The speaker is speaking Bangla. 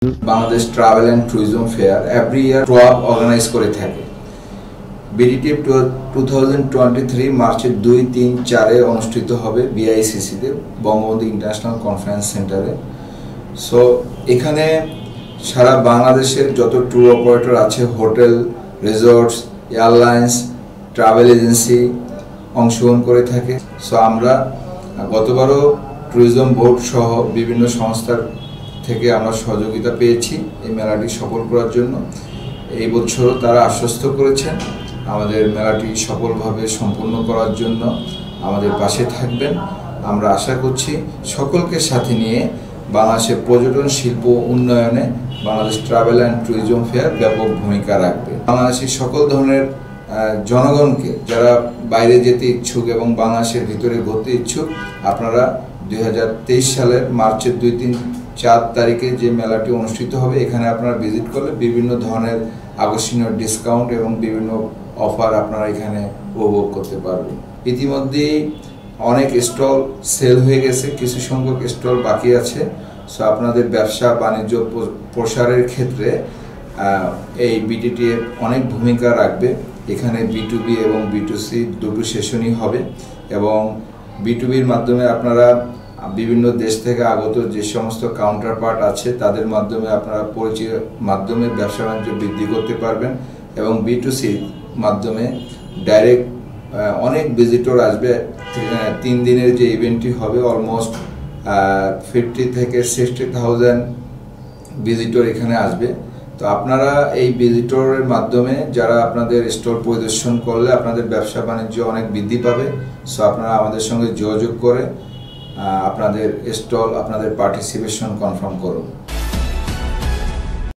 Bangladesh travel and tourism fair every year ট্রোয়াপ অর্গানাইজ করে থাকে। বিডিটিএফ 2023 মার্চের 2, 3, 4 অনুষ্ঠিত হবে বিআইসিসিতে, বঙ্গবন্ধু ইন্টারন্যাশনাল কনফারেন্স সেন্টারে। সো এখানে সারা বাংলাদেশের যত ট্যুর অপারেটর আছে, hotel, resorts, airlines, travel agency অংশগ্রহণ করে থাকে। সো আমরা গতবারও ট্যুরিজম বোর্ড সহ বিভিন্ন সংস্থার থেকে আমরা সহযোগিতা পেয়েছি এই মেলাটি সফল করার জন্য। এই বছরও তারা আশ্বস্ত করেছেন আমাদের মেলাটি সফলভাবে সম্পন্ন করার জন্য আমাদের পাশে থাকবেন। আমরা আশা করছি সকলকে সাথে নিয়ে বাংলাদেশের পর্যটন শিল্প উন্নয়নে Bangladesh travel and tourism fair ব্যাপক ভূমিকা রাখবে। বাংলাদেশের সকল ধরনের জনগণকে যারা বাইরে যেতে ইচ্ছুক এবং বাংলাদেশের ভিতরে ঘুরতে ইচ্ছুক, আপনারা 2023 সালের মার্চের 2, 3, 4 তারিখে যে মেলাটি অনুষ্ঠিত হবে, এখানে আপনারা ভিজিট করলে বিভিন্ন ধরনের আকর্ষণীয় ডিসকাউন্ট এবং বিভিন্ন অফার আপনারা এখানে উপভোগ করতে পারবেন। ইতিমধ্যেই অনেক স্টল সেল হয়ে গেছে, কিছু সংখ্যক স্টল বাকি আছে। সো আপনাদের ব্যবসা বাণিজ্য প্রসারের ক্ষেত্রে এই বিডিটিএফ অনেক ভূমিকা রাখবে। এখানে B2B এবং B2C দুটো সেশনই হবে এবং B2Bর মাধ্যমে আপনারা বিভিন্ন দেশ থেকে আগত যে সমস্ত কাউন্টার পার্ট আছে তাদের মাধ্যমে আপনারা পরিচয়ের মাধ্যমে ব্যবসা বাণিজ্য বৃদ্ধি করতে পারবেন এবং B2C মাধ্যমে ডাইরেক্ট অনেক ভিজিটর আসবে। 3 দিনের যে ইভেন্টটি হবে, অলমোস্ট 50 থেকে 60,000 ভিজিটর এখানে আসবে। তো আপনারা এই ভিজিটরের মাধ্যমে যারা আপনাদের স্টল পরিদর্শন করলে আপনাদের ব্যবসা বাণিজ্য অনেক বৃদ্ধি পাবে। সো আপনারা আমাদের সঙ্গে যোগাযোগ করে আপনাদের স্টল, আপনাদের পার্টিসিপেশন কনফার্ম করুন।